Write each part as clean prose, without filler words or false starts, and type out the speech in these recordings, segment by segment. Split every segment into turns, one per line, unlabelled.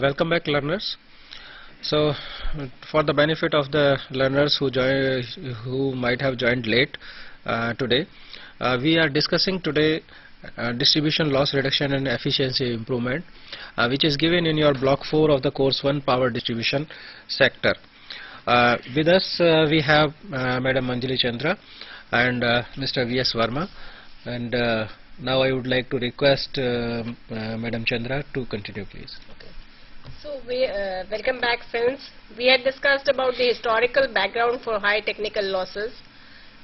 Welcome back, learners. So, for the benefit of the learners who might have joined late today, we are discussing today distribution loss reduction and efficiency improvement, which is given in your block 4 of the course 1, power distribution sector. With us we have Madam Anjali Chandra and Mr. V.S. Verma, and now I would like to request Madam Chandra to continue, please.
So we welcome back, friends. We had discussed about the historical background for high technical losses.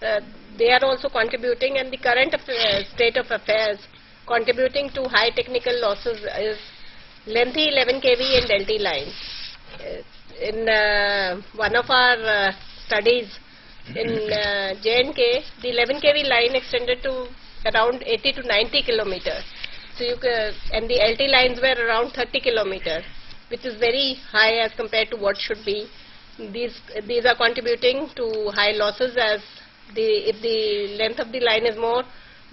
They are also contributing, and the current state of affairs contributing to high technical losses is lengthy 11 kV and LT lines. In one of our studies in J&K, the 11 kV line extended to around 80 to 90 kilometers. So and the LT lines were around 30 kilometers, which is very high as compared to what should be. These are contributing to high losses, as if the length of the line is more,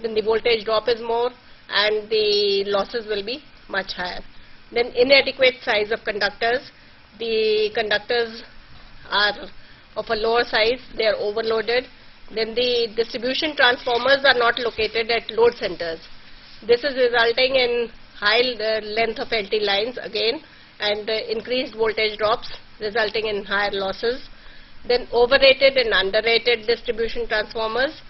then the voltage drop is more and the losses will be much higher. Then inadequate size of conductors. The conductors are of a lower size, they are overloaded. Then the distribution transformers are not located at load centers. This is resulting in high length of LT lines again, and increased voltage drops resulting in higher losses. Then overrated and underrated distribution transformers,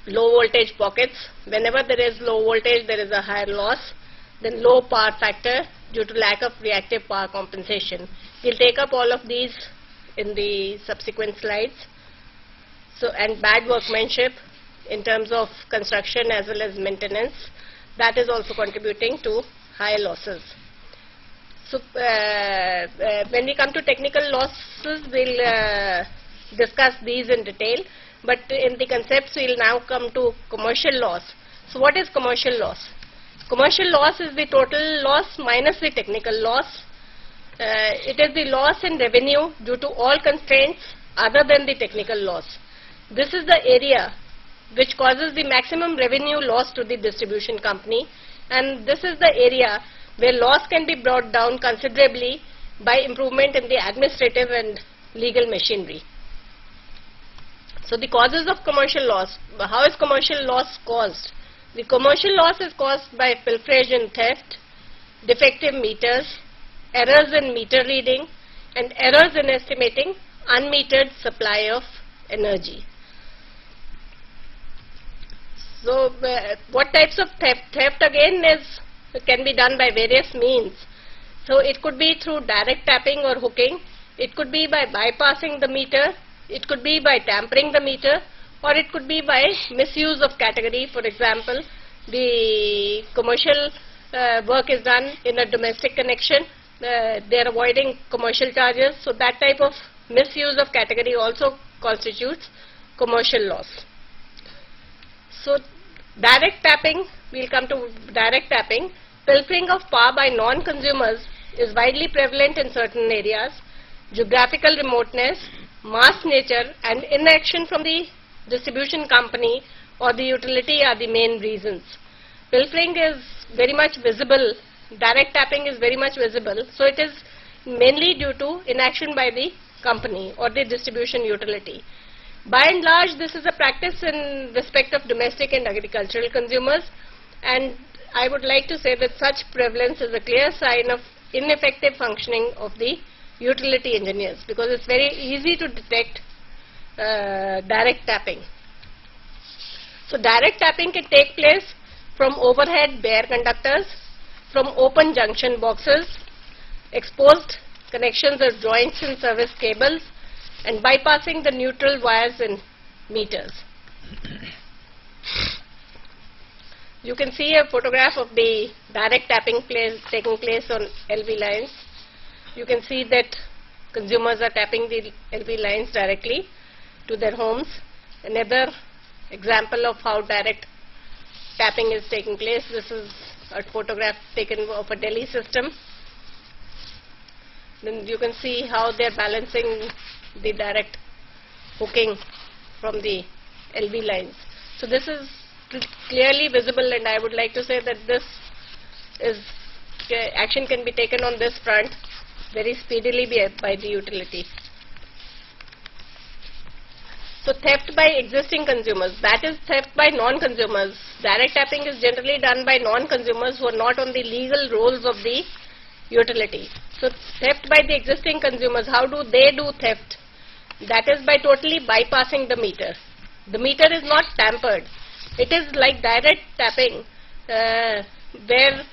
low voltage pockets. Whenever there is low voltage, there is a higher loss. Then low power factor due to lack of reactive power compensation. We'll take up all of these in the subsequent slides. So, and bad workmanship in terms of construction as well as maintenance, that is also contributing to high losses. So, when we come to technical losses, we'll discuss these in detail, but in the concepts we'll now come to commercial loss. So what is commercial loss? Commercial loss is the total loss minus the technical loss. It is the loss in revenue due to all constraints other than the technical loss. This is the area which causes the maximum revenue loss to the distribution company, and this is the area where loss can be brought down considerably by improvement in the administrative and legal machinery. So the causes of commercial loss. How is commercial loss caused? The commercial loss is caused by pilferage and theft, defective meters, errors in meter reading, and errors in estimating unmetered supply of energy. So what types of theft? Theft again can be done by various means. So it could be through direct tapping or hooking, it could be by bypassing the meter, it could be by tampering the meter, or it could be by misuse of category. For example, the commercial work is done in a domestic connection, they are avoiding commercial charges, so that type of misuse of category also constitutes commercial loss. So direct tapping, we'll come to direct tapping. Pilfering of power by non-consumers is widely prevalent in certain areas. Geographical remoteness, mass nature, and inaction from the distribution company or the utility are the main reasons. Pilfering is very much visible, direct tapping is very much visible, so it is mainly due to inaction by the company or the distribution utility. By and large, this is a practice in respect of domestic and agricultural consumers, and I would like to say that such prevalence is a clear sign of ineffective functioning of the utility engineers, because it's very easy to detect direct tapping. So direct tapping can take place from overhead bare conductors, from open junction boxes, exposed connections or joints in service cables, and bypassing the neutral wires and meters. You can see a photograph of the direct tapping taking place on LV lines. You can see that consumers are tapping the LV lines directly to their homes. Another example of how direct tapping is taking place. This is a photograph taken of a Delhi system. Then you can see how they are balancing the direct hooking from the LV lines. So this is clearly visible, and I would like to say that this is action can be taken on this front very speedily by the utility. So theft by existing consumers, that is theft by non-consumers. Direct tapping is generally done by non-consumers who are not on the legal rolls of the utility. So theft by the existing consumers, how do they do theft? That is by totally bypassing the meter. The meter is not tampered. It is like direct tapping, where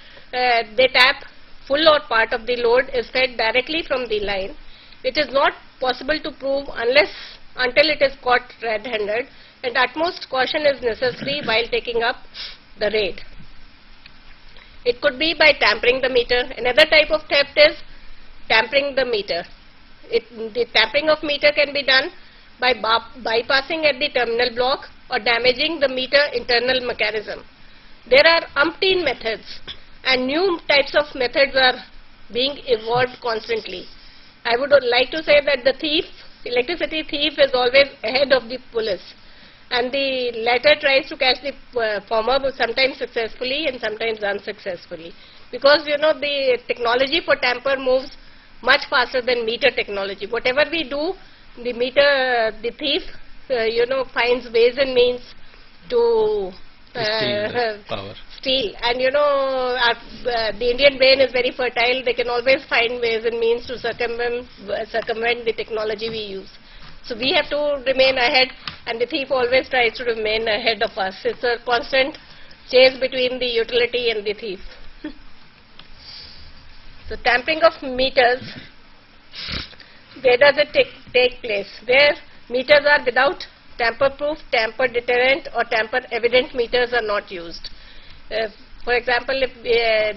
they tap full or part of the load is fed directly from the line. It is not possible to prove until it is caught red-handed, and utmost caution is necessary while taking up the raid. It could be by tampering the meter. Another type of theft is tampering the meter. The tampering of meter can be done by bypassing at the terminal block or damaging the meter internal mechanism. There are umpteen methods, and new types of methods are being evolved constantly. I would like to say that the electricity thief is always ahead of the police, and the latter tries to catch the former, sometimes successfully and sometimes unsuccessfully, because the technology for tamper moves much faster than meter technology. Whatever we do, the thief finds ways and means to steal. And the Indian brain is very fertile. They can always find ways and means to circumvent the technology we use. So we have to remain ahead, and the thief always tries to remain ahead of us. It's a constant chase between the utility and the thief. So tampering of meters, where does it take place? Where meters are without tamper-proof, tamper-deterrent or tamper-evident meters are not used. For example, if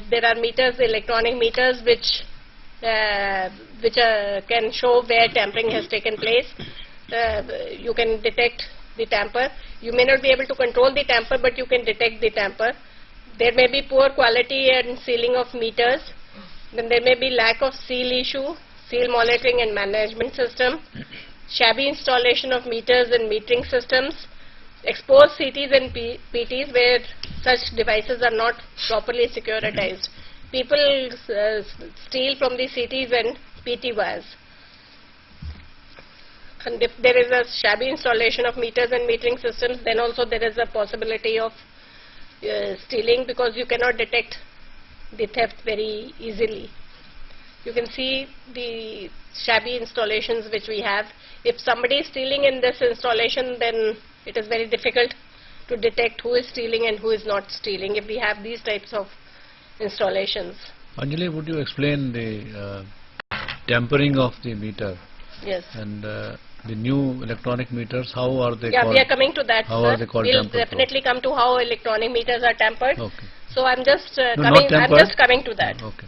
there are meters, electronic meters, which can show where tampering has taken place, you can detect the tamper. You may not be able to control the tamper, but you can detect the tamper. There may be poor quality and sealing of meters. Then there may be lack of seal issue, seal monitoring and management system, shabby installation of meters and metering systems, exposed CTs and PTs where such devices are not properly securitized. People steal from the CTs and PT wires. And if there is a shabby installation of meters and metering systems, then also there is a possibility of stealing, because you cannot detect the theft very easily. You can see the shabby installations which we have. If somebody is stealing in this installation, then it is very difficult to detect who is stealing and who is not stealing if we have these types of installations.
Anjali, would you explain the tampering of the meter?
Yes.
And the new electronic meters, how are they called?
Yeah, we are coming to that,
how
sir.
Are they called?
We'll definitely come to how electronic meters are tampered.
Okay.
So I'm just coming to that.
Okay.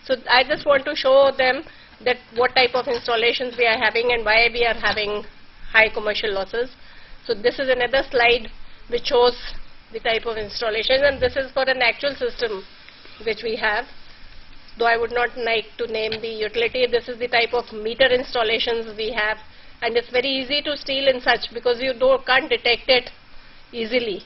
So I just want to show them that what type of installations we are having and why we are having high commercial losses. So this is another slide which shows the type of installation, and this is for an actual system which we have. Though I would not like to name the utility, this is the type of meter installations we have, and it's very easy to steal in such because you can't detect it easily.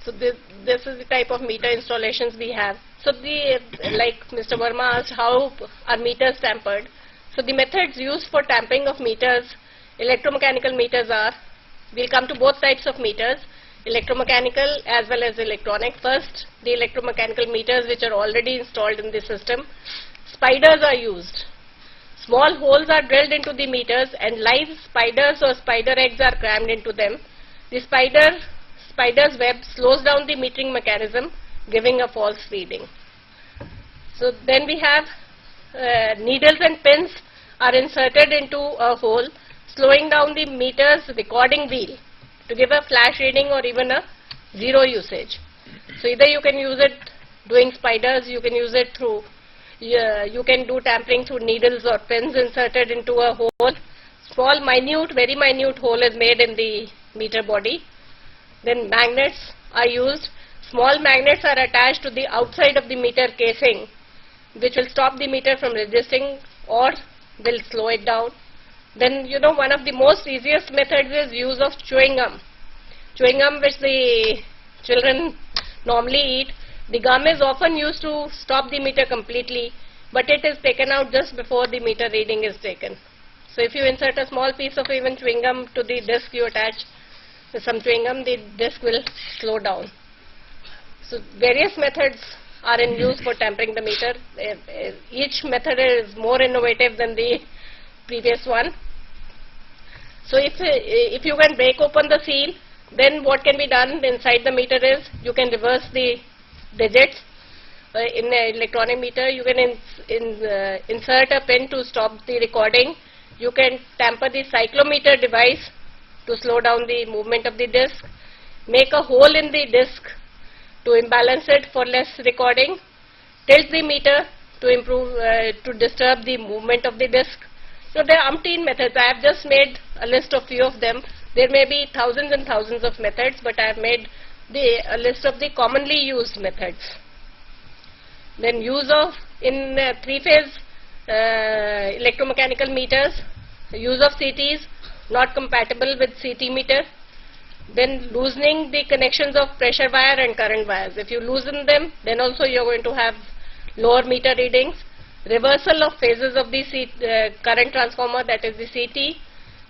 So this is the type of meter installations we have. So like Mr. Verma asked, how are meters tampered? So the methods used for tampering of meters, electromechanical meters are, we'll come to both types of meters, electromechanical as well as electronic. First, the electromechanical meters which are already installed in the system. Spiders are used. Small holes are drilled into the meters and live spiders or spider eggs are crammed into them. The spider's web slows down the metering mechanism, giving a false reading. So then we have needles and pins are inserted into a hole, slowing down the meter's recording wheel to give a flash reading or even a zero usage. So either you can use it doing spiders, you can use it through, you can do tampering through needles or pins inserted into a hole. Small, minute, very minute hole is made in the meter body. Then magnets are used. Small magnets are attached to the outside of the meter casing, which will stop the meter from resisting or will slow it down. Then one of the most easiest methods is use of chewing gum. Chewing gum which the children normally eat. The gum is often used to stop the meter completely, but it is taken out just before the meter reading is taken. So if you insert a small piece of even chewing gum to the disc you attach some chewing gum, the disc will slow down. So various methods are in use for tampering the meter. Each method is more innovative than the previous one. So if you can break open the seal, then what can be done inside the meter is you can reverse the digits. In an electronic meter, you can insert a pin to stop the recording. You can tamper the cyclometer device to slow down the movement of the disc, make a hole in the disc to imbalance it for less recording, tilt the meter to improve, to disturb the movement of the disc. So there are umpteen methods. I have just made a list of few of them. There may be thousands and thousands of methods, but I have made a list of the commonly used methods. Then use of in three-phase electromechanical meters, use of CTs not compatible with CT meter. Then loosening the connections of pressure wire and current wires. If you loosen them, then also you are going to have lower meter readings. Reversal of phases of the current transformer, that is the CT.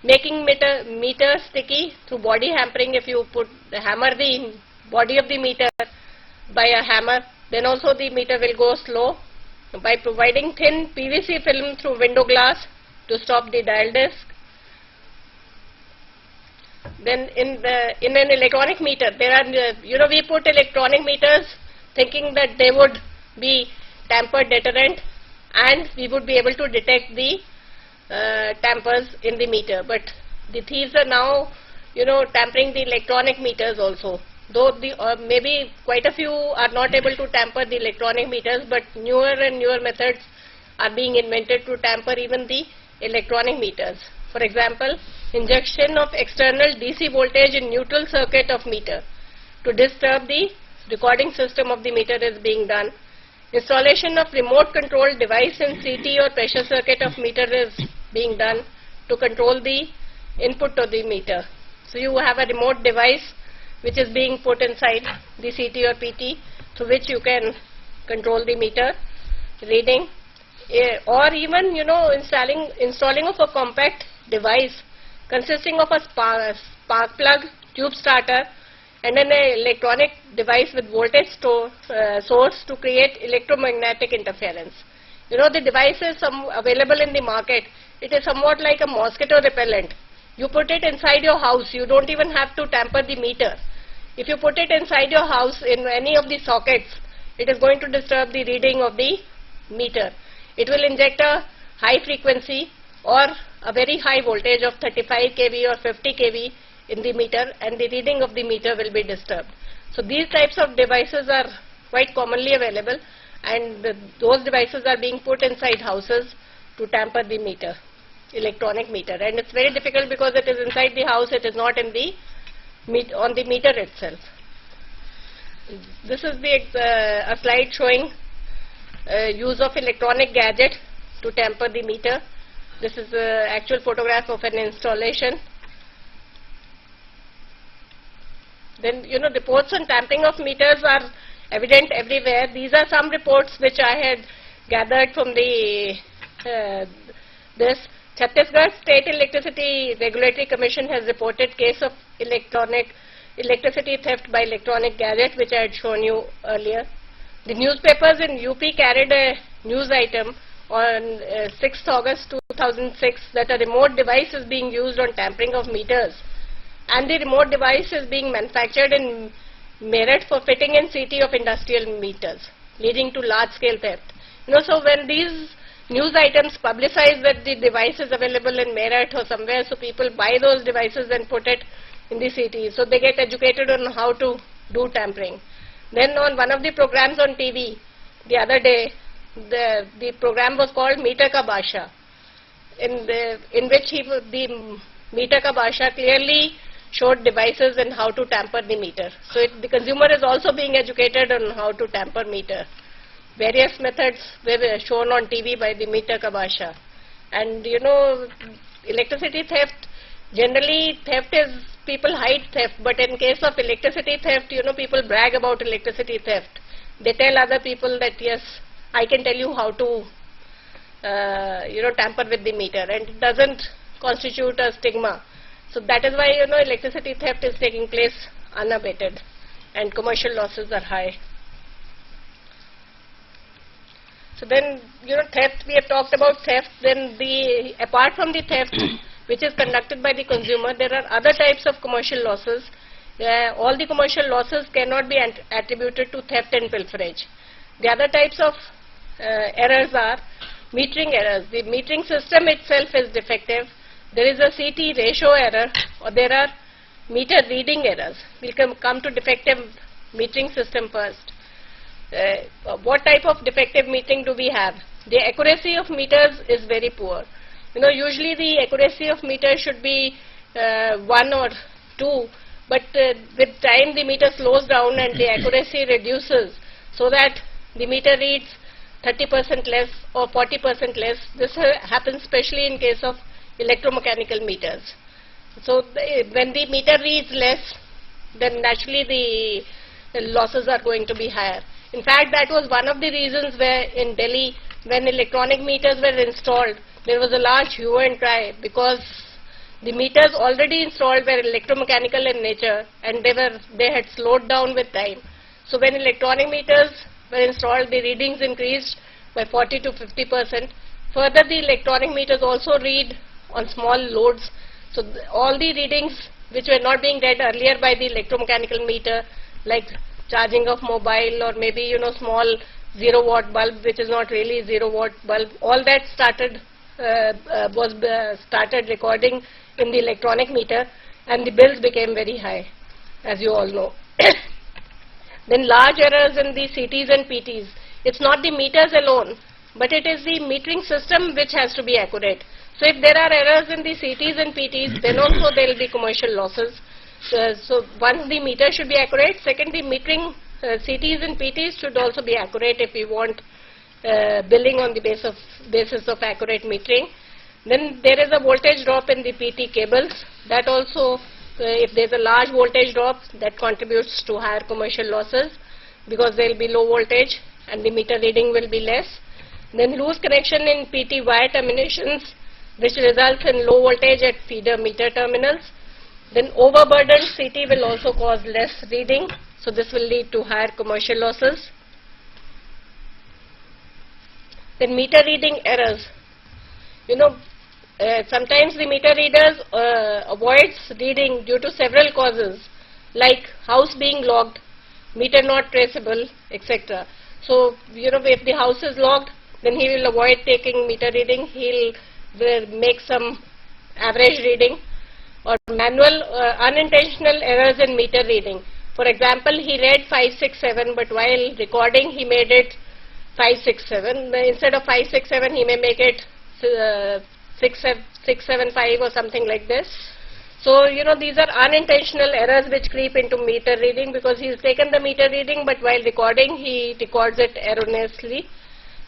Making meter sticky through body hammering. If you hammer the body of the meter by a hammer, then also the meter will go slow. By providing thin PVC film through window glass to stop the dial disc. Then in an electronic meter, there are, we put electronic meters thinking that they would be tamper deterrent and we would be able to detect the tampers in the meter. But the thieves are now, tampering the electronic meters also. Though maybe quite a few are not able to tamper the electronic meters, but newer and newer methods are being invented to tamper even the electronic meters. For example, injection of external DC voltage in neutral circuit of meter to disturb the recording system of the meter is being done. Installation of remote control device in CT or pressure circuit of meter is being done to control the input of the meter. So you have a remote device which is being put inside the CT or PT through which you can control the meter reading. Or even, installing of a compact device consisting of a spark plug, tube starter and an electronic device with voltage source to create electromagnetic interference. The device is available in the market. It is somewhat like a mosquito repellent. You put it inside your house, you don't even have to tamper the meter. If you put it inside your house in any of the sockets, it is going to disturb the reading of the meter. It will inject a high frequency or a very high voltage of 35 kV or 50 kV in the meter, and the reading of the meter will be disturbed. So these types of devices are quite commonly available, and those devices are being put inside houses to tamper the meter, electronic meter. And it's very difficult because it is inside the house, it is not in the on the meter itself. This is a slide showing use of electronic gadget to tamper the meter. This is an actual photograph of an installation. Then, reports on tampering of meters are evident everywhere. These are some reports which I had gathered from this. Chhattisgarh State Electricity Regulatory Commission has reported case of electricity theft by electronic gadget, which I had shown you earlier. The newspapers in UP carried a news item on 6th August 2006 that a remote device is being used on tampering of meters, and the remote device is being manufactured in Meerut for fitting in CT of industrial meters, leading to large-scale theft. So when these news items publicize that the device is available in Meerut or somewhere, so people buy those devices and put it in the CT. So they get educated on how to do tampering. Then on one of the programs on TV the other day, the program was called Meter Ka Basha, in which the Meter Ka Basha clearly showed devices and how to tamper the meter. So the consumer is also being educated on how to tamper meter. Various methods were shown on TV by the Meter Ka Basha. And electricity theft, generally theft is, people hide theft, but in case of electricity theft, people brag about electricity theft. they tell other people that yes, I can tell you how to tamper with the meter, and it doesn't constitute a stigma. So that is why electricity theft is taking place unabated and commercial losses are high. So then theft, we have talked about theft. Then apart from the theft which is conducted by the consumer, there are other types of commercial losses. All the commercial losses cannot be attributed to theft and pilferage. The other types of errors are metering errors. The metering system itself is defective. There is a CT ratio error, or there are meter reading errors. We will come to defective metering system first. What type of defective metering do we have? The accuracy of meters is very poor. Usually the accuracy of meters should be 1 or 2, but with time the meter slows down and the accuracy reduces, so that the meter reads 30% less or 40% less. This happens especially in case of electromechanical meters. So when the meter reads less, then naturally the losses are going to be higher. In fact, that was one of the reasons where in Delhi, when electronic meters were installed, there was a large hue and cry, because the meters already installed were electromechanical in nature and they had slowed down with time. So when electronic meters were installed, the readings increased by 40 to 50%. Further, the electronic meters also read on small loads. So all the readings which were not being read earlier by the electromechanical meter, like charging of mobile or maybe small 0-watt bulb which is not really 0-watt bulb, all that started recording in the electronic meter, and the bills became very high, as you all know. Then large errors in the CTs and PTs. It's not the meters alone, but it is the metering system which has to be accurate. So if there are errors in the CTs and PTs, then also there will be commercial losses. So one, the meter should be accurate. Second, the metering CTs and PTs should also be accurate if we want billing on the basis of accurate metering. Then there is a voltage drop in the PT cables. That also, if there is a large voltage drop, that contributes to higher commercial losses, because there will be low voltage and the meter reading will be less. Then loose connection in PT wire terminations, which results in low voltage at feeder meter terminals. Then overburdened CT will also cause less reading, so this will lead to higher commercial losses. Then meter reading errors. Sometimes the meter readers avoids reading due to several causes, like house being locked, meter not traceable, etc. So, if the house is locked, then he will avoid taking meter reading. He will make some average reading. Or manual unintentional errors in meter reading. For example, he read 567, but while recording he made it 567. Instead of 567, he may make it 675 or something like this. So, these are unintentional errors which creep into meter reading, because he has taken the meter reading, but while recording he records it erroneously.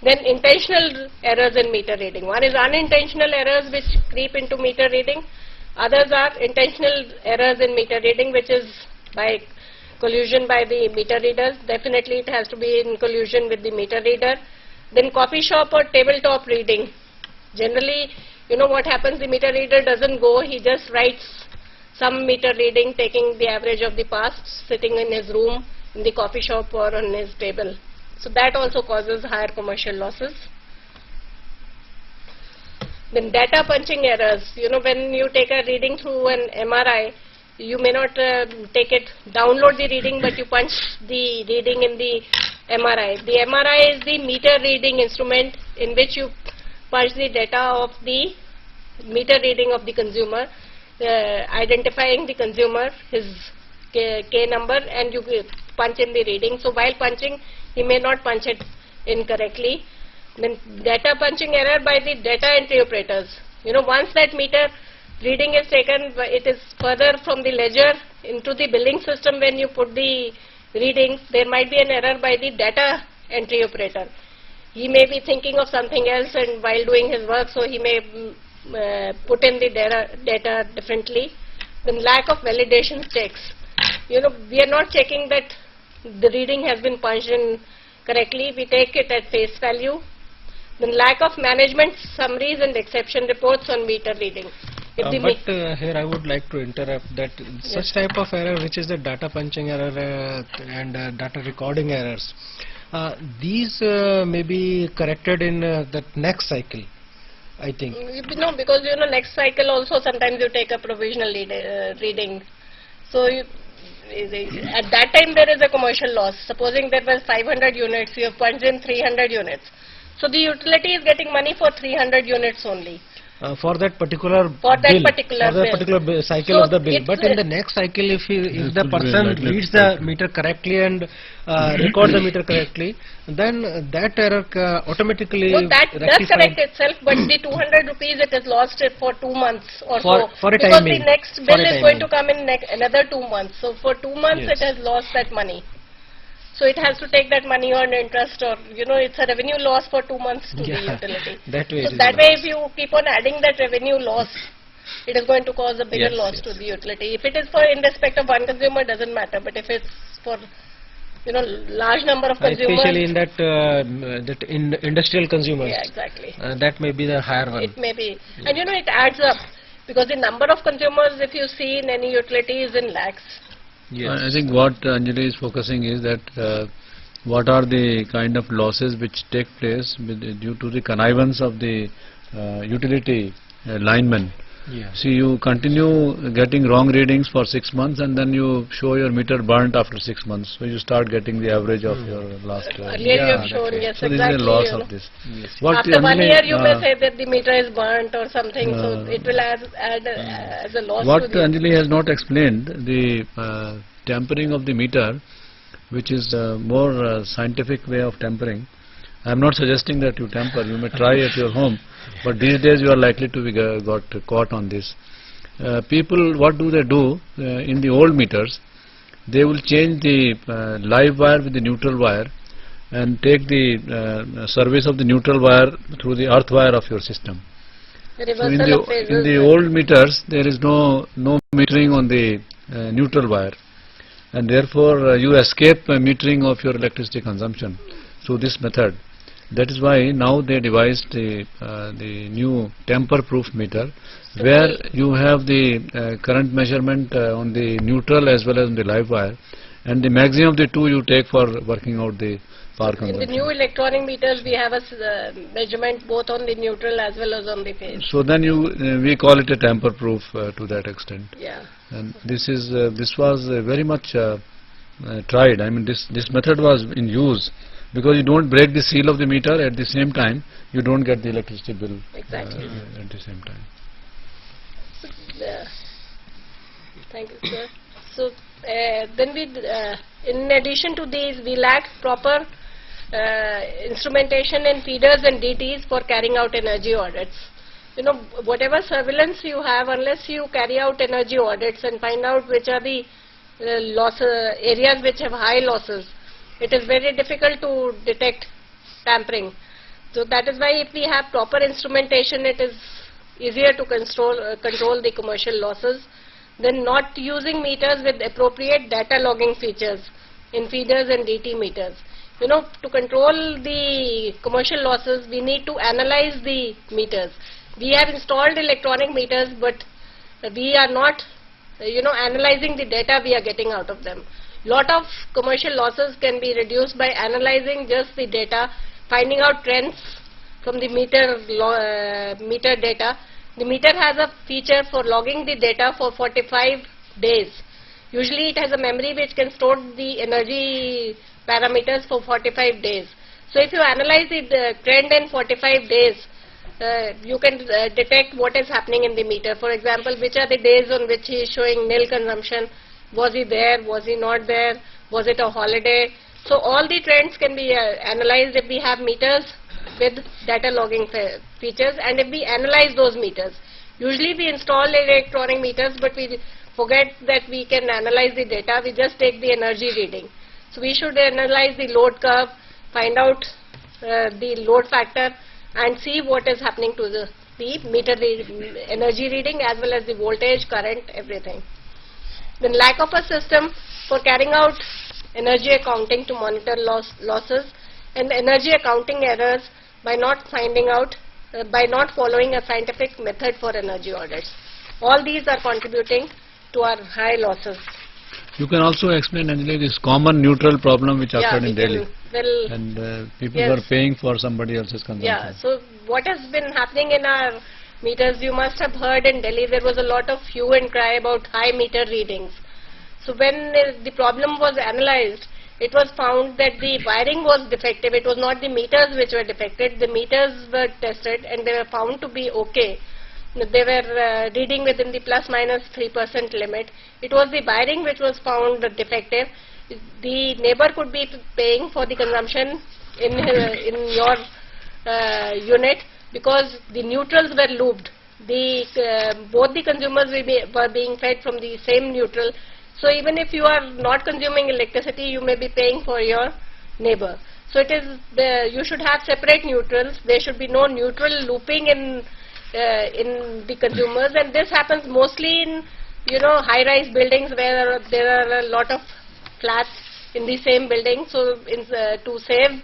Then intentional errors in meter reading. One is unintentional errors which creep into meter reading. Others are intentional errors in meter reading, which is by collusion by the meter readers. Definitely it has to be in collusion with the meter reader. Then coffee shop or tabletop reading. Generally, what happens, the meter reader doesn't go, he just writes some meter reading, taking the average of the past, sitting in his room, in the coffee shop or on his table. So that also causes higher commercial losses. Then data punching errors. When you take a reading through an MRI, you may not download the reading, but you punch the reading in the MRI. The MRI is the meter reading instrument in which you punch the data of the meter reading of the consumer, identifying the consumer, his K number, and you punch in the reading. So while punching, he may not punch it incorrectly. Then data punching error by the data entry operators. Once that meter reading is taken, it is further from the ledger into the billing system. When you put the readings, there might be an error by the data entry operator. He may be thinking of something else and while doing his work, so he may put in the data differently. Then lack of validation checks. We are not checking that the reading has been punched in correctly. We take it at face value. Then lack of management summaries and exception reports on meter reading. If the
Here I would like to interrupt that such type of error, which is the data punching error and data recording errors, these may be corrected in the next cycle, I think.
No, because next cycle also sometimes you take a provisional reading. So at that time there is a commercial loss. Supposing there was 500 units, you have punched in 300 units. So the utility is getting money for 300 units only.
For that particular
bill.
Cycle of the bill. But in the next cycle, if the person reads the meter correctly and records the meter correctly, then that error automatically
that does correct itself. But the 200 rupees it is lost for 2 months or so.
For a
because
timing.
The next bill is going to come in another 2 months. So for 2 months it has lost that money. So it has to take that money on interest, or it's a revenue loss for 2 months to the utility. That way if you keep on adding that revenue loss, it is going to cause a bigger loss to the utility. If it is for in respect of one consumer, doesn't matter. But if it's for large number of consumers,
especially in that in industrial consumers,
yeah, exactly,
that may be the higher one.
It may be, and it adds up, because the number of consumers, if you see in any utility, is in lakhs.
Yes. I think what Anjali is focusing is that what are the kind of losses which take place due to the connivance of the utility linemen.
Yes.
See, you continue getting wrong readings for 6 months, and then you show your meter burnt after 6 months. So you start getting the average of your last.
Earlier you have shown, yes,
so
exactly.
this is a loss of this.
Yes.
After 1 year you may say that the meter is burnt or something, so it will add as a loss.
What Anjali has not explained, the tampering of the meter, which is a more scientific way of tampering. I am not suggesting that you tamper. You may try at your home, but these days you are likely to be got caught on this. People, what do they do in the old meters? They will change the live wire with the neutral wire and take the service of the neutral wire through the earth wire of your system. So in the old meters there is no metering on the neutral wire, and therefore you escape metering of your electricity consumption through this method. That is why now they devised the new tamper-proof meter, where you have the current measurement on the neutral as well as on the live wire, and the maximum of the two you take for working out the power consumption.
In the new electronic meters we have a measurement both on the neutral as well as on the phase.
So then we call it a tamper-proof to that extent.
Yeah.
And this was very much tried. I mean, this method was in use, because you don't break the seal of the meter, at the same time you don't get the electricity bill
exactly
at the same time.
Thank you, sir. So then in addition to these, we lack proper instrumentation in feeders and DTs for carrying out energy audits. Whatever surveillance you have, unless you carry out energy audits and find out which are the areas which have high losses, it is very difficult to detect tampering. So that is why if we have proper instrumentation, it is easier to control the commercial losses than not using meters with appropriate data logging features in feeders and DT meters. To control the commercial losses, we need to analyze the meters. We have installed electronic meters, but we are not analyzing the data we are getting out of them. Lot of commercial losses can be reduced by analyzing just the data, finding out trends from the meter data. The meter has a feature for logging the data for 45 days. Usually it has a memory which can store the energy parameters for 45 days. So if you analyze the trend in 45 days, you can detect what is happening in the meter. For example, which are the days on which he is showing nil consumption. Was he there? Was he not there? Was it a holiday? So all the trends can be analyzed if we have meters with data logging features, and if we analyze those meters. Usually we install electronic meters, but we forget that we can analyze the data. We just take the energy reading. So we should analyze the load curve, find out the load factor, and see what is happening to the meter energy reading as well as the voltage, current, everything. Then lack of a system for carrying out energy accounting to monitor losses. and energy accounting errors by not finding out, by not following a scientific method for energy audits. All these are contributing to our high losses.
You can also explain, Anjali, this common neutral problem which occurred in Delhi.
Well,
And people
yes.
were paying for somebody else's consumption.
Yeah, so what has been happening in our meters, you must have heard in Delhi there was a lot of hue and cry about high meter readings. So when the problem was analyzed, it was found that the wiring was defective. It was not the meters which were defective. The meters were tested and they were found to be okay. They were reading within the plus minus 3% limit. It was the wiring which was found defective. The neighbor could be paying for the consumption in your unit because the neutrals were looped. Both the consumers were being fed from the same neutral. So even if you are not consuming electricity, you may be paying for your neighbor. So it is you should have separate neutrals. There should be no neutral looping in the consumers, and this happens mostly in high-rise buildings where there are a lot of flats in the same building. So to save,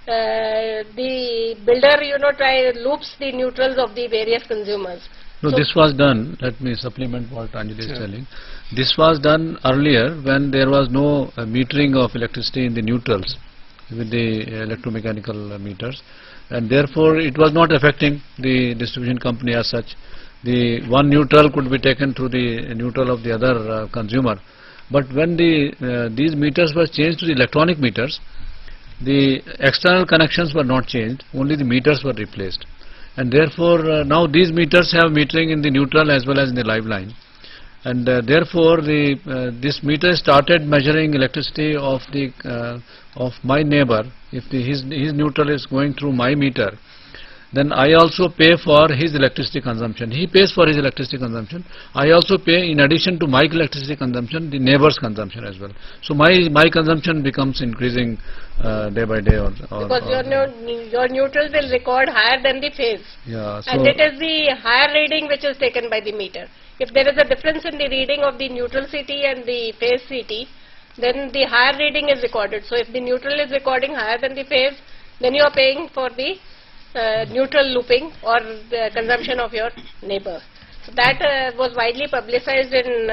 the builder loops the neutrals of the various consumers.
No,
so
this was done. Let me supplement what Anjali is telling. This was done earlier when there was no metering of electricity in the neutrals with the electromechanical meters, and therefore it was not affecting the distribution company as such. The one neutral could be taken to the neutral of the other consumer. But when these meters were changed to the electronic meters, the external connections were not changed, only the meters were replaced. And therefore now these meters have metering in the neutral as well as in the live line. And therefore this meter started measuring electricity of my neighbor. If his neutral is going through my meter, then I also pay for his electricity consumption. He pays for his electricity consumption. I also pay, in addition to my electricity consumption, the neighbor's consumption as well. So my consumption becomes increasing day by day.
Because your neutral will record higher than the phase.
Yeah, so
and it is the higher reading which is taken by the meter. If there is a difference in the reading of the neutral CT and the phase CT, then the higher reading is recorded. So if the neutral is recording higher than the phase, then you are paying for the neutral looping or the consumption of your neighbor. So that was widely publicized in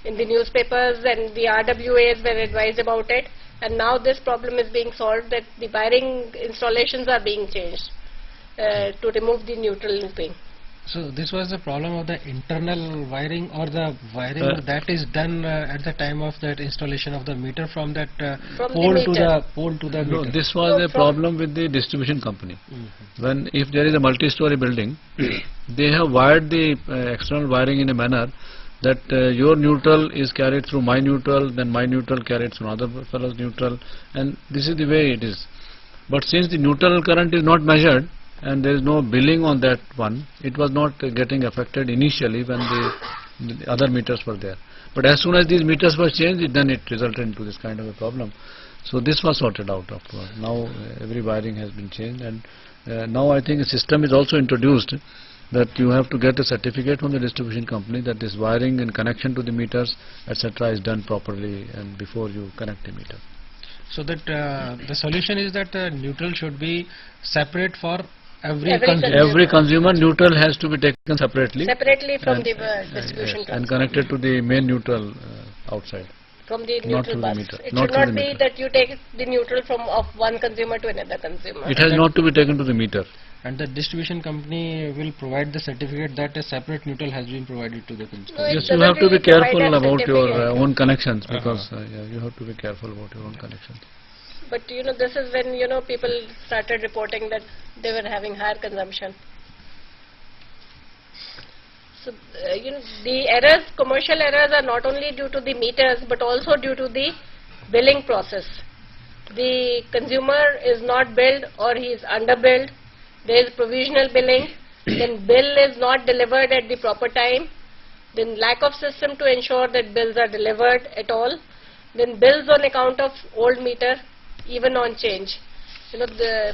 the newspapers, and the RWAs were advised about it. And now this problem is being solved, that the wiring installations are being changed to remove the neutral looping.
So this was the problem of the internal wiring or the wiring that is done at the time of that installation of the meter from that pole to the
no,
meter.
this was a problem with the distribution company. When if there is a multi-story building, they have wired the external wiring in a manner that your neutral is carried through my neutral, then my neutral carried through another fellow's neutral, and this is the way it is. But since the neutral current is not measured and there is no billing on that one, it was not getting affected initially when the other meters were there. But as soon as these meters were changed, then it resulted into this kind of a problem. So this was sorted out afterward. Now every wiring has been changed, and now I think a system is also introduced that you have to get a certificate from the distribution company that this wiring and connection to the meters, etc., is done properly and before you connect the meter.
So that the solution is that the neutral should be separate for every consumer.
Every consumer neutral has to be taken separately.
Separately from the distribution
yes, and connected to the main neutral outside.
From the
Not
neutral
through the
bus.
meter.
It
Not
should
through
not
the
be
meter.
that you take the neutral from of one consumer to another consumer.
It has not to be taken to the meter.
And the distribution company will provide the certificate that a separate neutral has been provided to the consumer.
No, it
Yes, you
doesn't
have to be
really provide
careful
a
about your
certificate.
own connections, because yeah, you have to be careful about your own connections.
But this is when people started reporting that they were having higher consumption. So the errors, commercial errors, are not only due to the meters but also due to the billing process. The consumer is not billed or he is underbilled. There is provisional billing. Then bill is not delivered at the proper time. Then lack of system to ensure that bills are delivered at all. Then bills on account of old meter, even on change. The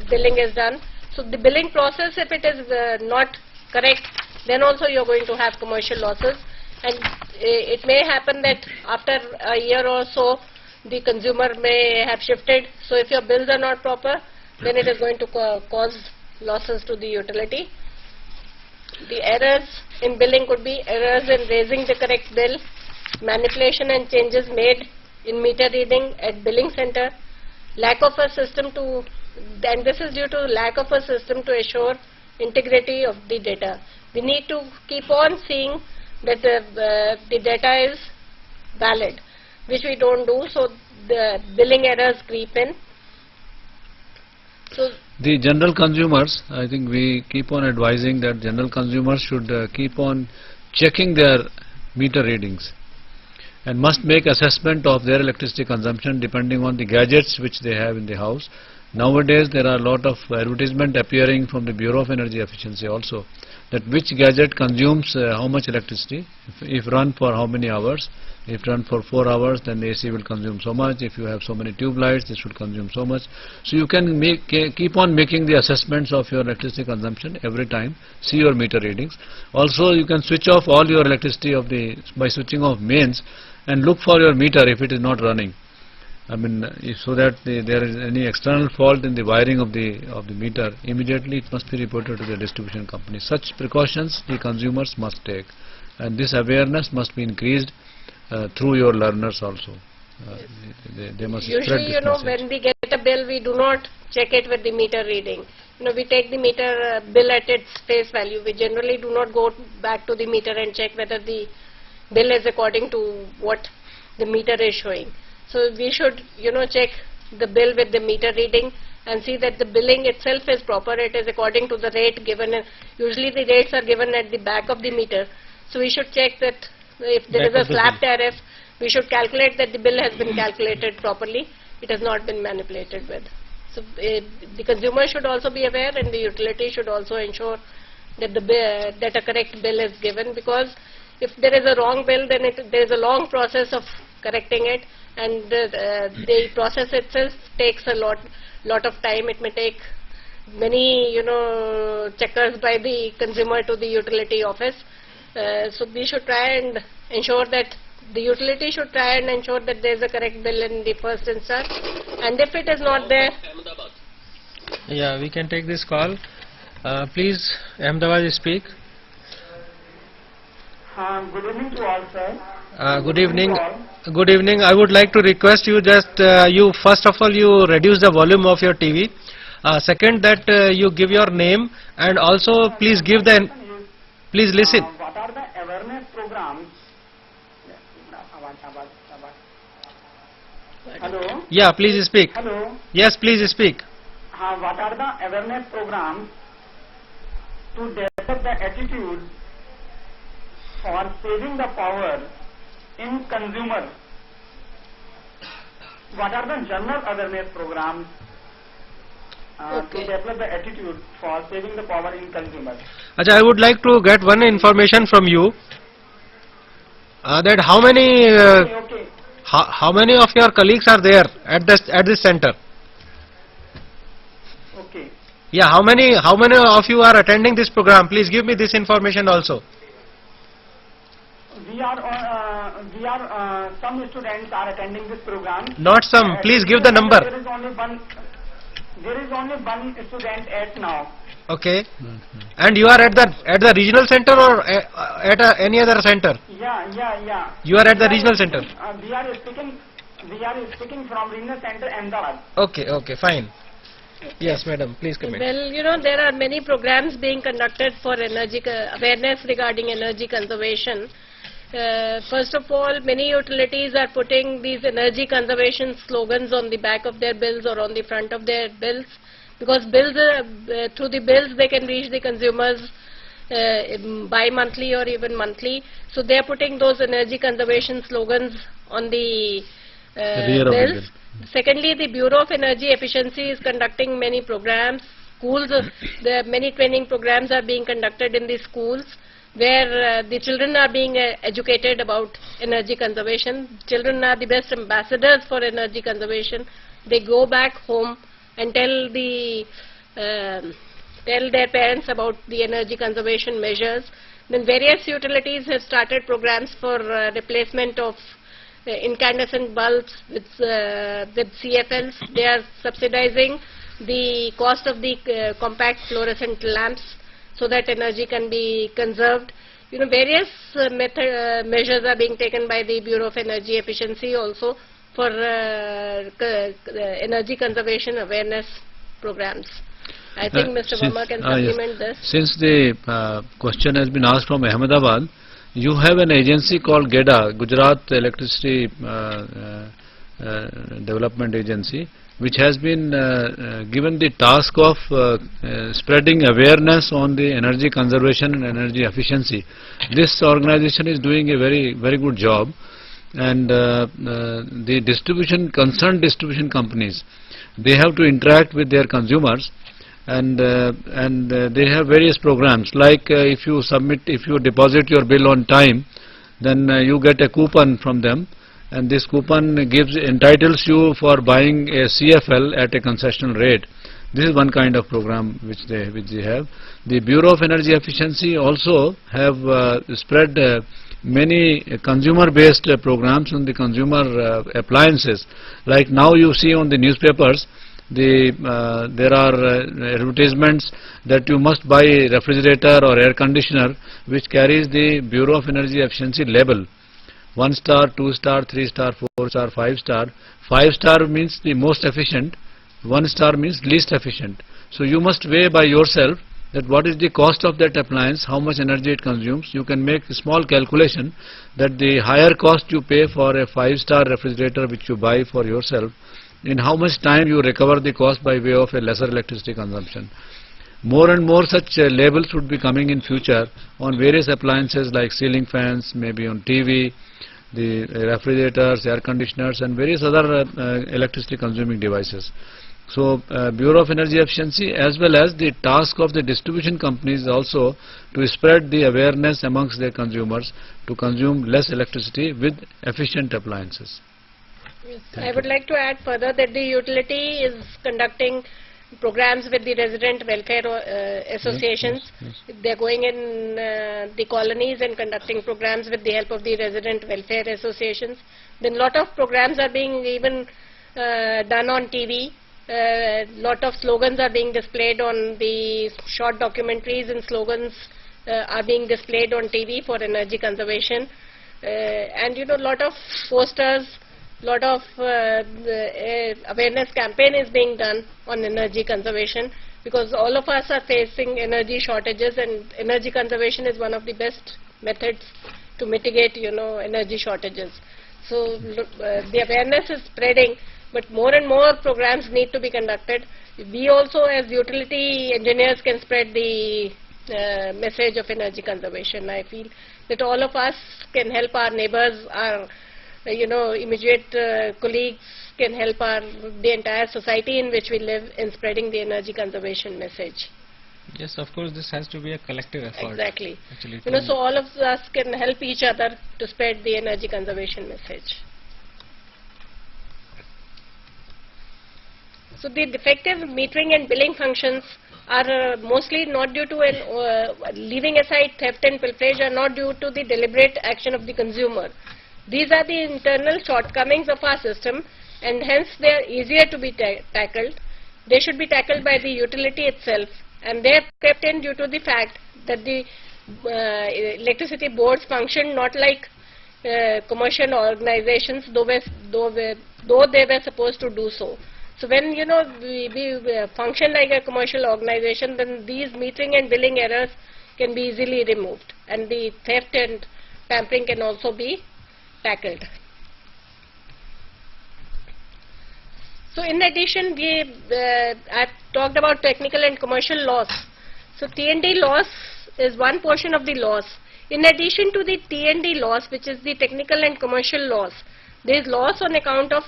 billing is done. So the billing process, if it is not correct, then also you are going to have commercial losses. And it may happen that after a year or so, the consumer may have shifted. So if your bills are not proper, then it is going to cause losses to the utility. The errors in billing could be errors in raising the correct bill, manipulation and changes made in meter reading at billing center, lack of a system to, and this is due to lack of a system to assure integrity of the data. We need to keep on seeing that the data is valid, which we don't do, so the billing errors creep in. So
the general consumers, I think we keep on advising that general consumers should keep on checking their meter readings and must make assessment of their electricity consumption depending on the gadgets which they have in the house. Nowadays there are a lot of advertisement appearing from the Bureau of Energy Efficiency also, that which gadget consumes how much electricity, if run for how many hours. If run for 4 hours, then the AC will consume so much. If you have so many tube lights, this should consume so much. So you can keep on making the assessments of your electricity consumption every time. See your meter readings. Also, you can switch off all your electricity by switching off mains and look for your meter if it is not running. I mean, so that there is any external fault in the wiring of the meter, immediately it must be reported to the distribution company. Such precautions the consumers must take, and this awareness must be increased through your learners also. They must spread
usually,
this message.
when we get a bill, we do not check it with the meter reading. We take the meter bill at its face value. We generally do not go back to the meter and check whether the bill is according to what the meter is showing. So we should, check the bill with the meter reading and see that the billing itself is proper. It is according to the rate given. Usually the rates are given at the back of the meter. So we should check that if there is a slab tariff, we should calculate that the bill has been calculated properly. It has not been manipulated with. So the consumer should also be aware, and the utility should also ensure that that a correct bill is given, because if there is a wrong bill, then there is a long process of correcting it, and the process itself takes a lot of time. It may take many checkers by the consumer to the utility office. So we should try and ensure that the utility should try and ensure that there is a correct bill in the first instance, and if it is not there.
Yeah, we can take this call. Please, Ahmedabad, speak.
Good evening to all, sir.
Good evening. Good evening. I would like to request you just you first of all you reduce the volume of your TV. Second, that you give your name, and also please give the. Please listen.
What are the awareness programs? Hello?
Yeah, please speak.
Hello?
Yes, please speak.
What are the awareness programs to develop the attitude for saving the power in consumer? What are the general awareness programs to develop the attitude for saving the power in consumer?
Achha, I would like to get one information from you. That how many
Okay.
how many of your colleagues are there at this center?
Okay.
Yeah, how many of you are attending this program? Please give me this information also.
We are some students are attending this program.
Not some. Please give the number.
There is only one student at now.
Okay. And you are at the regional center or at any other center?
Yeah.
You are at the regional center.
We are speaking from regional center Ahmedabad.
Okay, fine. Yes, madam, please comment.
Well, there are many programs being conducted for energy awareness regarding energy conservation. First of all, many utilities are putting these energy conservation slogans on the back of their bills or on the front of their bills, because through the bills they can reach the consumers bi-monthly or even monthly. So they are putting those energy conservation slogans on the bills. Secondly, the Bureau of Energy Efficiency is conducting many programs. Schools, many training programs are being conducted in the schools, where the children are being educated about energy conservation. Children are the best ambassadors for energy conservation. They go back home and tell their parents about the energy conservation measures. Then various utilities have started programs for replacement of incandescent bulbs, with CFLs. They are subsidizing the cost of the compact fluorescent lamps so that energy can be conserved. Various measures are being taken by the Bureau of Energy Efficiency also for energy conservation awareness programs. I think Mr. Verma can supplement this.
Since the question has been asked from Ahmedabad, you have an agency called GEDA, Gujarat Electricity Development Agency, which has been given the task of spreading awareness on the energy conservation and energy efficiency. This organization is doing a very good job, and the concerned distribution companies, they have to interact with their consumers, and they have various programs, like if you deposit your bill on time, then you get a coupon from them, and this coupon entitles you for buying a CFL at a concessional rate. This is one kind of program which they have. The Bureau of Energy Efficiency also have spread many consumer-based programs on the consumer appliances. Like now you see on the newspapers, there are advertisements that you must buy a refrigerator or air conditioner which carries the Bureau of Energy Efficiency label. 1 star, 2 star, 3 star, 4 star, 5 star. 5 star means the most efficient, 1 star means least efficient. So you must weigh by yourself that what is the cost of that appliance, how much energy it consumes. You can make a small calculation that the higher cost you pay for a 5-star refrigerator which you buy for yourself, in how much time you recover the cost by way of a lesser electricity consumption. More and more such labels would be coming in future on various appliances like ceiling fans, maybe on TV, the refrigerators, air conditioners, and various other electricity consuming devices. So Bureau of Energy Efficiency, as well as the task of the distribution companies also to spread the awareness amongst their consumers to consume less electricity with efficient appliances.
Yes. I would like to add further that the utility is conducting programs with the resident welfare associations.
Yes.
They are going in the colonies and conducting programs with the help of the resident welfare associations. Then lot of programs are being even done on TV. Lot of slogans are being displayed on the short documentaries, and slogans are being displayed on TV for energy conservation. And lot of posters, lot of awareness campaign is being done on energy conservation, because all of us are facing energy shortages, and energy conservation is one of the best methods to mitigate energy shortages. So the awareness is spreading, but more and more programs need to be conducted. We also, as utility engineers, can spread the message of energy conservation. I feel that all of us can help our neighbors, our immediate colleagues, can help the entire society in which we live in spreading the energy conservation message.
Yes, of course, this has to be a collective effort.
Exactly.
Actually,
so all of us can help each other to spread the energy conservation message. So the defective metering and billing functions are mostly not due to leaving aside theft and pilferage, are not due to the deliberate action of the consumer. These are the internal shortcomings of our system, and hence they are easier to be tackled. They should be tackled by the utility itself, and they are kept in due to the fact that the electricity boards function not like commercial organizations, though they were supposed to do so. So when we function like a commercial organization, then these metering and billing errors can be easily removed, and the theft and tampering can also be tackled. So in addition, I've talked about technical and commercial loss. So T&D loss is one portion of the loss. In addition to the T&D loss, which is the technical and commercial loss, there is loss on account of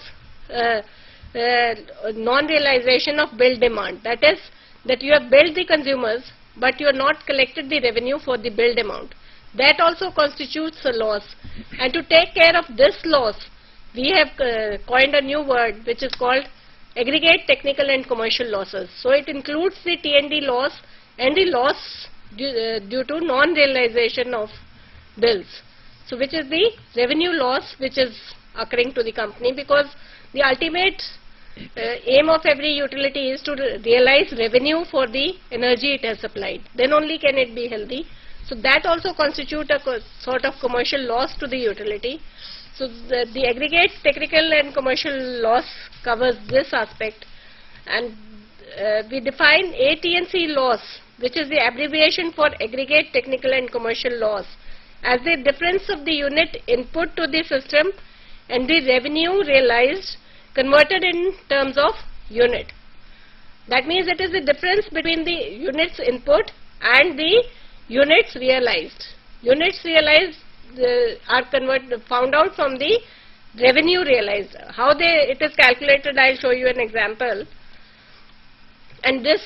non-realization of bill demand. That is, that you have billed the consumers, but you have not collected the revenue for the billed amount. That also constitutes a loss. And to take care of this loss, we have coined a new word which is called aggregate technical and commercial losses. So it includes the T&D loss and the loss due to non-realization of bills. So which is the revenue loss which is occurring to the company, because the ultimate aim of every utility is to realize revenue for the energy it has supplied. Then only can it be healthy. So that also constitutes a sort of commercial loss to the utility. So the aggregate technical and commercial loss covers this aspect, and we define AT&C loss, which is the abbreviation for aggregate technical and commercial loss, as the difference of the unit input to the system and the revenue realized converted in terms of unit. That means it is the difference between the units input and the units realized. Units realized are found out from the revenue realized. How it is calculated, I will show you an example. And this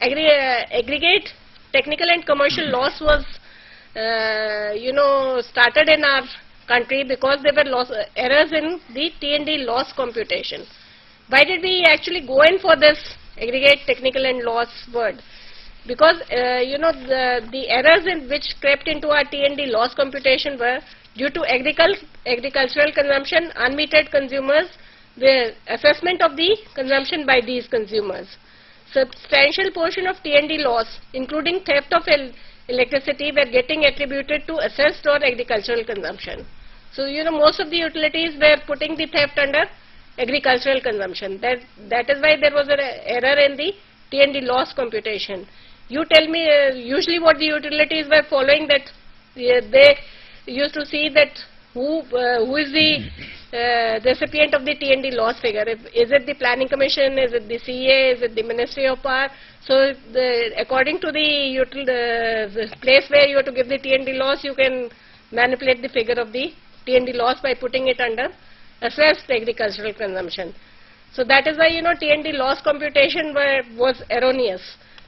aggregate technical and commercial loss was started in our country because there were errors in the T&D loss computation. Why did we actually go in for this aggregate technical and loss word? Because the errors in which crept into our T&D loss computation were due to agricultural consumption, unmetered consumers, the assessment of the consumption by these consumers. Substantial portion of T&D loss, including theft of electricity, were getting attributed to assessed or agricultural consumption. So most of the utilities were putting the theft under agricultural consumption. That is why there was an error in the T&D loss computation. You tell me usually what the utilities were following, that they used to see that who is the recipient of the T&D loss figure. Is it the Planning Commission, is it the CA, is it the Ministry of Power? So according to the place where you have to give the T&D loss, you can manipulate the figure of the T&D loss by putting it under assessed agricultural consumption. So that is why T&D loss computation was erroneous.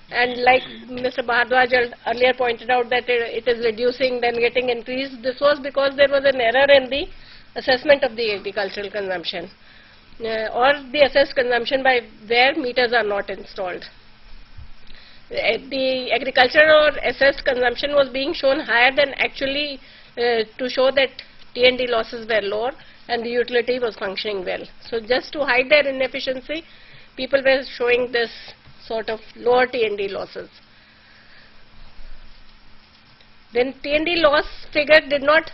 And like Mr. Bhardwaj earlier pointed out that it is reducing, then getting increased. This was because there was an error in the assessment of the agricultural consumption or the assessed consumption by where meters are not installed. The agricultural or assessed consumption was being shown higher than actually to show that T&D losses were lower and the utility was functioning well. So just to hide their inefficiency, people were showing this sort of lower T&D losses. Then T&D loss figure did not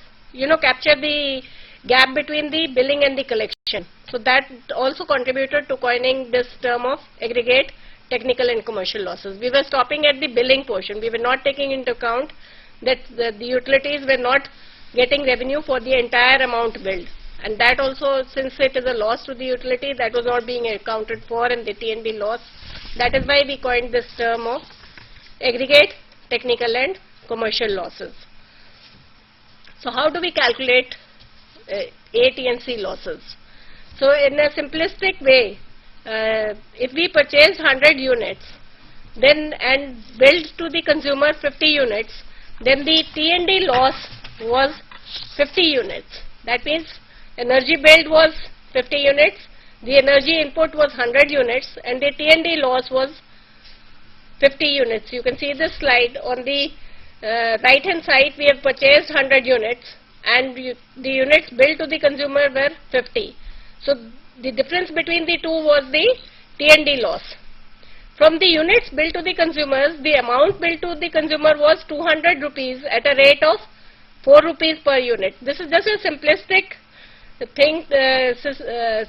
capture the gap between the billing and the collection. So that also contributed to coining this term of aggregate technical and commercial losses. We were stopping at the billing portion. We were not taking into account that the utilities were not getting revenue for the entire amount billed. And that also, since it is a loss to the utility, that was not being accounted for in the T&D loss. That is why we coined this term of aggregate technical and commercial losses. So how do we calculate AT&C losses? So in a simplistic way, if we purchased 100 units then and billed to the consumer 50 units, then the T&D loss was 50 units. That means energy billed was 50 units, the energy input was 100 units, and the T&D loss was 50 units. You can see this slide. On the right hand side, we have purchased 100 units and the units billed to the consumer were 50. So the difference between the two was the T&D loss. From the units billed to the consumers, the amount billed to the consumer was 200 rupees at a rate of 4 rupees per unit. This is just a simplistic thing,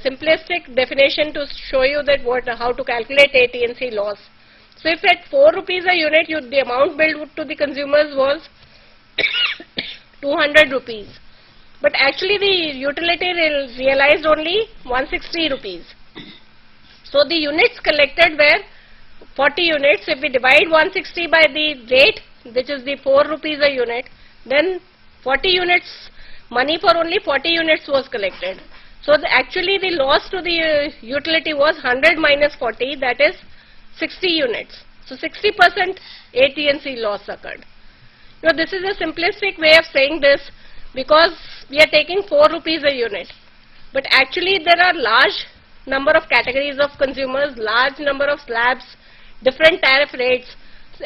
simplistic definition to show you that how to calculate AT&C loss. So if at 4 rupees a unit, the amount billed to the consumers was 200 rupees. But actually the utility realized only 160 rupees. So the units collected were 40 units. If we divide 160 by the rate, which is the 4 rupees a unit, then 40 units, money for only 40 units was collected. So actually the loss to the utility was 100 minus 40, that is 60 units. So 60% AT&C loss occurred. Now this is a simplistic way of saying this because we are taking 4 rupees a unit. But actually there are large number of categories of consumers, large number of slabs, different tariff rates,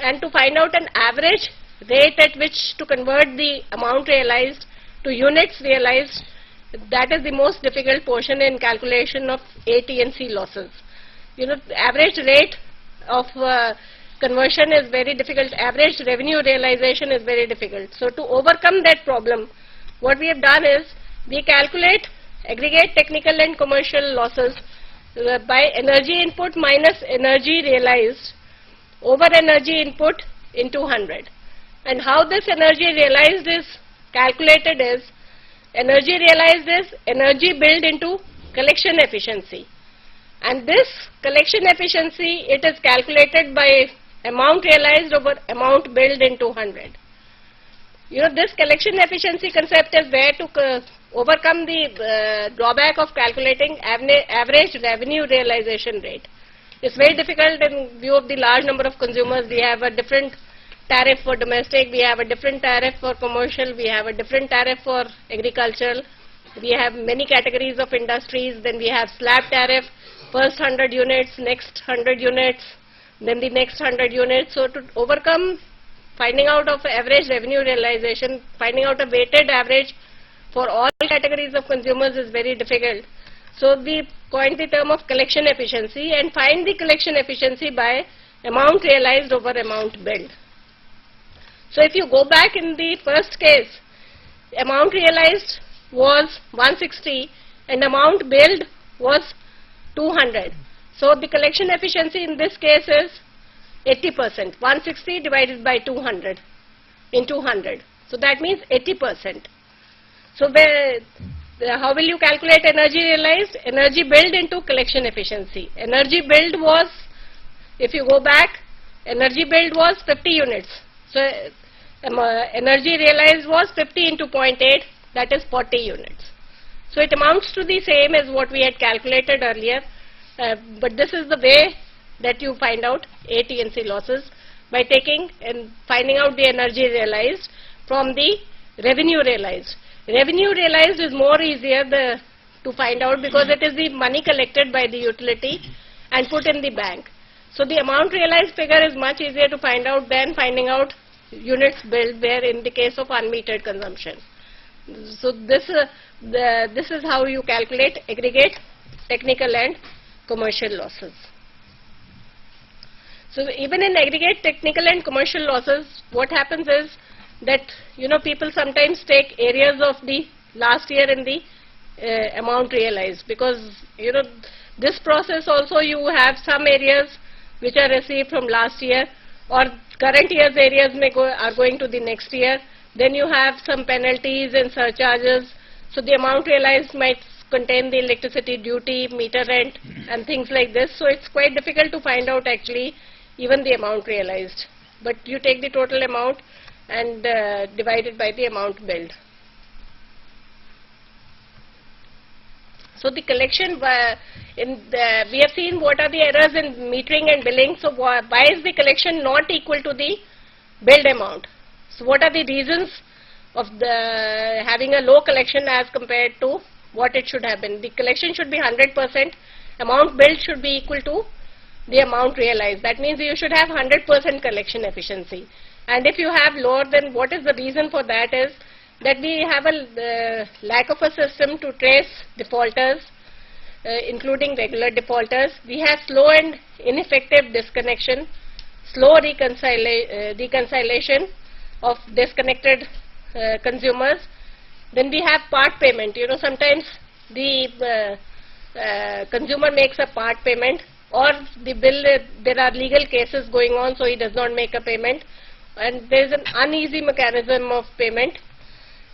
and to find out an average rate at which to convert the amount realized to units realized, that is the most difficult portion in calculation of AT&C losses. The average rate of conversion is very difficult, average revenue realization is very difficult. So to overcome that problem, what we have done is, we calculate aggregate technical and commercial losses by energy input minus energy realized over energy input into 100. And how this energy realized is calculated is, energy realized is energy billed into collection efficiency. And this collection efficiency, it is calculated by amount realized over amount billed into 100. This collection efficiency concept is there to overcome the drawback of calculating average revenue realization rate. It's very difficult in view of the large number of consumers. We have a different tariff for domestic, we have a different tariff for commercial, we have a different tariff for agricultural, we have many categories of industries, then we have slab tariff, first 100 units, next 100 units, then the next 100 units. So to overcome finding out of average revenue realization, finding out a weighted average for all categories of consumers is very difficult. So we coined the term of collection efficiency and find the collection efficiency by amount realized over amount billed. So if you go back in the first case, amount realized was 160 and amount billed was 200. So the collection efficiency in this case is 80%, 160 divided by 200 into 100. So that means 80%. So how will you calculate energy realized? Energy billed into collection efficiency. Energy billed was, if you go back, energy billed was 50 units. So energy realized was 50 into 0.8, that is 40 units. So it amounts to the same as what we had calculated earlier, but this is the way that you find out AT&C losses, by taking and finding out the energy realized from the revenue realized. Revenue realized is more easier to find out because it is the money collected by the utility and put in the bank. So the amount realized figure is much easier to find out than finding out units billed, where in the case of unmetered consumption. So this is how you calculate aggregate technical and commercial losses. So even in aggregate technical and commercial losses, what happens is that people sometimes take areas of the last year in the amount realized, because this process also you have some areas which are received from last year, or current year's areas are going to the next year. Then you have some penalties and surcharges. So the amount realized might contain the electricity duty, meter rent and things like this. So it's quite difficult to find out actually even the amount realized. But you take the total amount and divide it by the amount billed. So the collection, we have seen what are the errors in metering and billing. So why is the collection not equal to the billed amount? So what are the reasons of having a low collection as compared to what it should have been? The collection should be 100%, amount billed should be equal to the amount realized. That means you should have 100% collection efficiency. And if you have lower, then what is the reason for that is that we have a lack of a system to trace defaulters, including regular defaulters. We have slow and ineffective disconnection, slow reconciliation of disconnected consumers. Then we have part payment. Sometimes the consumer makes a part payment, or the bill, there are legal cases going on, so he does not make a payment, and there is an uneasy mechanism of payment.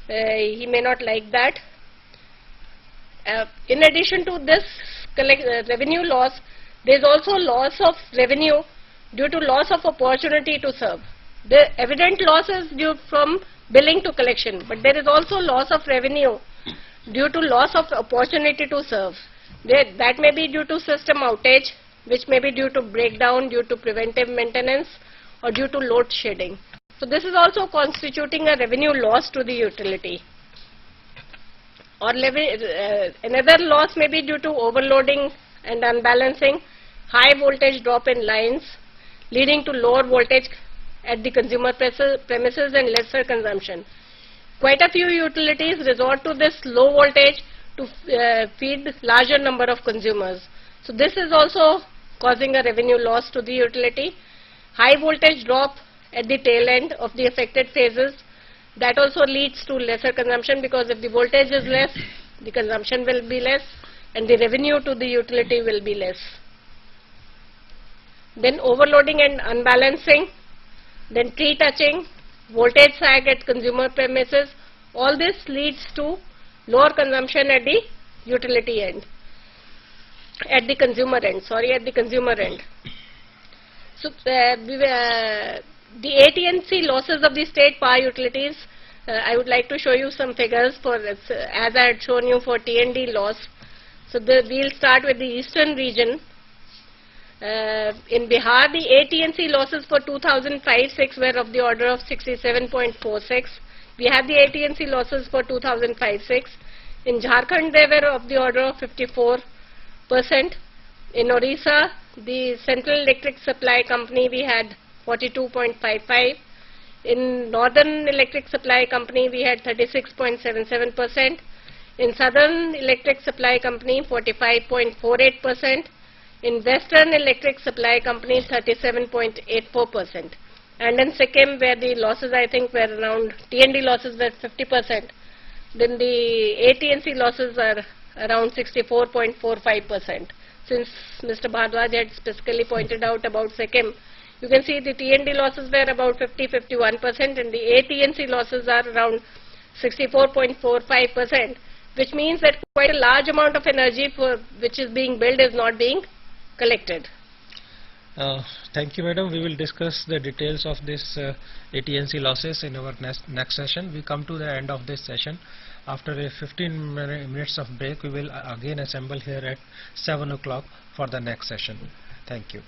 He may not like that. In addition to this revenue loss, there is also loss of revenue due to loss of opportunity to serve. The evident loss is due from billing to collection, but there is also loss of revenue due to loss of opportunity to serve. That may be due to system outage, which may be due to breakdown, due to preventive maintenance, or due to load shedding. So this is also constituting a revenue loss to the utility. Or another loss may be due to overloading and unbalancing, high voltage drop in lines, leading to lower voltage at the consumer premises and lesser consumption. Quite a few utilities resort to this low voltage to feed larger number of consumers. So this is also causing a revenue loss to the utility. High voltage drop at the tail end of the affected phases, that also leads to lesser consumption, because if the voltage is less, the consumption will be less and the revenue to the utility will be less. Then overloading and unbalancing, then tree touching, voltage sag at consumer premises, all this leads to lower consumption at the utility end, at the consumer end. So the AT&C losses of the state power utilities, I would like to show you some figures for as I had shown you for T&D loss. So we'll start with the eastern region. In Bihar, the AT&C losses for 2005-06 were of the order of 67.46. We have the AT&C losses for 2005-06. In Jharkhand, they were of the order of 54%. In Orissa, the Central Electric Supply Company, we had 42.55. In Northern Electric Supply Company, we had 36.77%. In Southern Electric Supply Company, 45.48%. In Western Electric Supply Company, 37.84%. And in Sikkim, where the losses, I think, were around, T&D losses were 50%, then the AT&C losses are around 64.45%. Since Mr. Bhardwaj had specifically pointed out about Sikkim, you can see the T&D losses were about 50-51%, and the AT&C losses are around 64.45%, which means that quite a large amount of energy for which is being billed is not being collected.
Thank you, madam. We will discuss the details of this AT&C losses in our next session. We come to the end of this session. After a 15 minutes of break, we will again assemble here at 7 o'clock for the next session. Thank you.